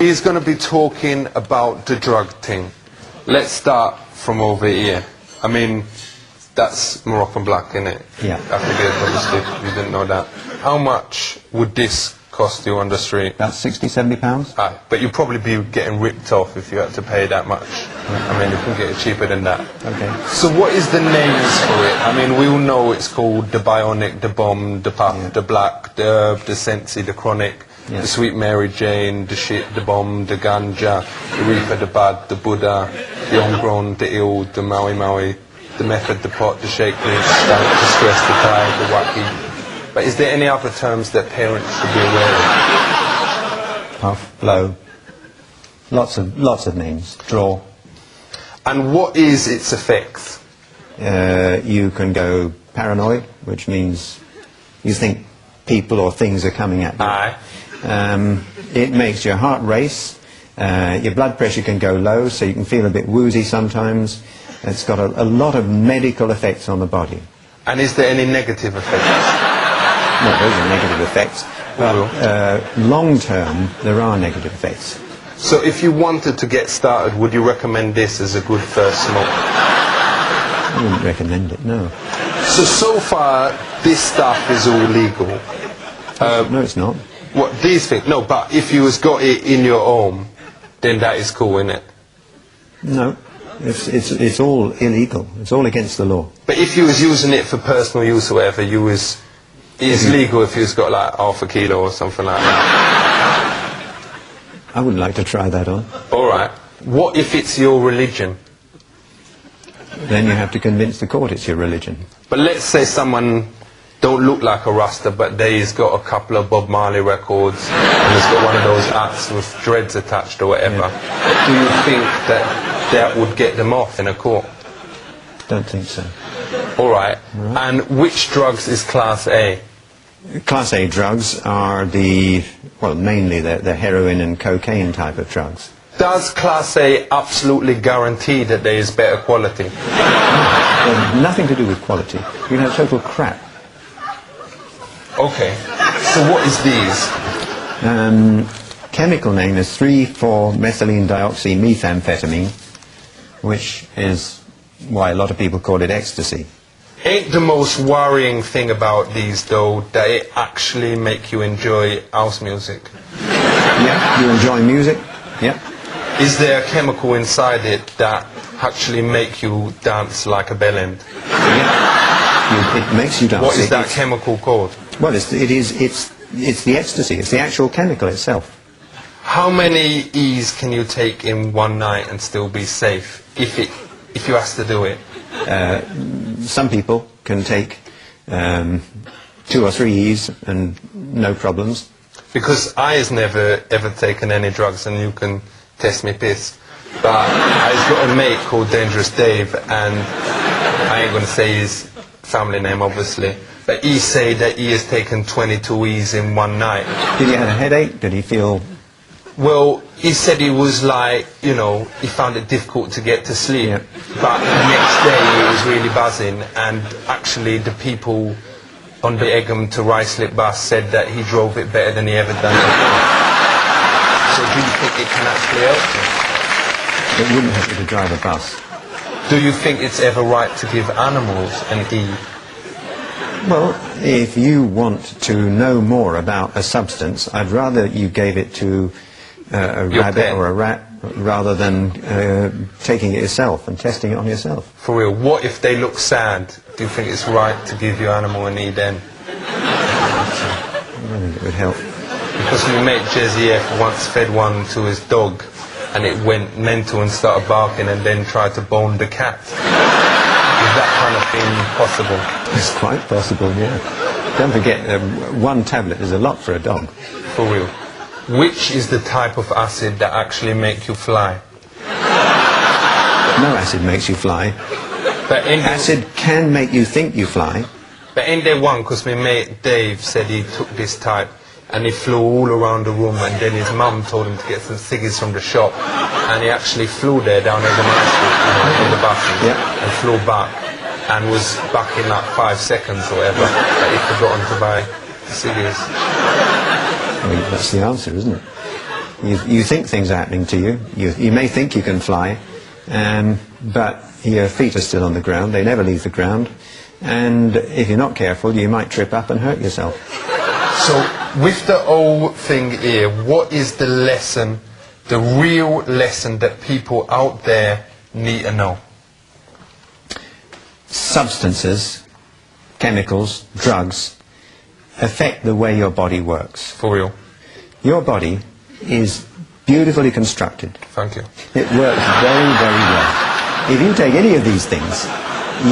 He's going to be talking about the drug thing. Let's start from over here. I mean, that's Moroccan black, isn't it? Yeah. I forget, obviously, you didn't know that. How much would this cost you on the street? About 60, 70 pounds. Aye, but you'd probably be getting ripped off if you had to pay that much. I mean, you can get it cheaper than that. Okay. So what is the names for it? I mean, we all know it's called the Bionic, the Bomb, the Puff, Yeah. the Black, the Herb, the Sensi, the Chronic, Yeah. the Sweet Mary Jane, the Shit, the Bomb, the Ganja, the Reaper, the Bud, the Buddha, the Homegrown, the Ill, the Maui Maui, the Method, the Pot, the Shake, the Stank, the Stress, the Tide, the Wacky. But is there any other terms that parents should be aware of? Puff, blow. Lots of names. Draw. And what is its effects? You can go paranoid, which means you think people or things are coming at you. Aye. It makes your heart race. Your blood pressure can go low, so you can feel a bit woozy sometimes. It's got a lot of medical effects on the body. And is there any negative effects? No, those are negative effects. But long term, there are negative effects. So if you wanted to get started, would you recommend this as a good first smoke? I wouldn't recommend it, no. So far, this stuff is all legal. No, it's not. What, these things? No, but if you has got it in your home, then that is cool, isn't it? No, it's all illegal. It's all against the law. But if you was using it for personal use or whatever, it's legal if you've got like half a kilo or something like that. I wouldn't like to try that on. Alright. What if it's your religion? Then you have to convince the court it's your religion. But let's say someone don't look like a Rasta, but they's got a couple of Bob Marley records, and he's got one of those hats with dreads attached or whatever. Yeah. Do you think that would get them off in a court? Don't think so. Alright. And which drugs is Class A? Class A drugs are mainly the heroin and cocaine type of drugs. Does Class A absolutely guarantee that there is better quality? Nothing to do with quality. You can have total crap. Okay. So what is these? Chemical name is 3,4-methylene dioxymethamphetamine, which is why a lot of people call it ecstasy. Ain't the most worrying thing about these, though, that it actually make you enjoy house music? Yeah, you enjoy music? Yeah. Is there a chemical inside it that actually make you dance like a bellend? Yeah. It makes you dance. What is that chemical called? Well, it's the ecstasy. It's the actual chemical itself. How many E's can you take in one night and still be safe, if you has to do it? Some people can take 2 or 3 E's and no problems. Because I has never ever taken any drugs, and you can test me piss. But I've got a mate called Dangerous Dave, and I ain't gonna say his family name obviously, but he say that he has taken 22 E's in one night. Did he have a headache? Did he feel... Well, he said he was like, you know, he found it difficult to get to sleep. Yeah. But the next day he was really buzzing, and actually the people on the Egham to Ruislip bus said that he drove it better than he ever done before. So do you think it can actually help you? It wouldn't help you to drive a bus. Do you think it's ever right to give animals an E? Well, if you want to know more about a substance, I'd rather you gave it to a rabbit pet. or a rat rather than taking it yourself and testing it on yourself. For real, what if they look sad? Do you think it's right to give your animal an E then? I don't think it would help. Because my mate Jezzy F once fed one to his dog, and it went mental and started barking and then tried to bone the cat. Is that kind of thing possible? It's quite possible, yeah. Don't forget, 1 tablet is a lot for a dog. For real. Which is the type of acid that actually make you fly? No acid makes you fly. But in Acid can make you think you fly. But in there one, because my mate Dave said he took this type and he flew all around the room, and then his mum told him to get some ciggies from the shop, and he actually flew there down Egham High Street, on the bus, Yeah. and flew back, and was back in like 5 seconds or whatever, but he forgotten to buy the ciggies. Well, that's the answer, isn't it? You think things are happening to you. You may think you can fly, but your feet are still on the ground. They never leave the ground. And if you're not careful, you might trip up and hurt yourself. So, with the whole thing here, what is the lesson, the real lesson that people out there need to know? Substances, chemicals, drugs, affect the way your body works. For real. Your body is beautifully constructed. Thank you. It works very, very well. If you take any of these things,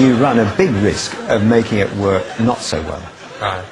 you run a big risk of making it work not so well. Right.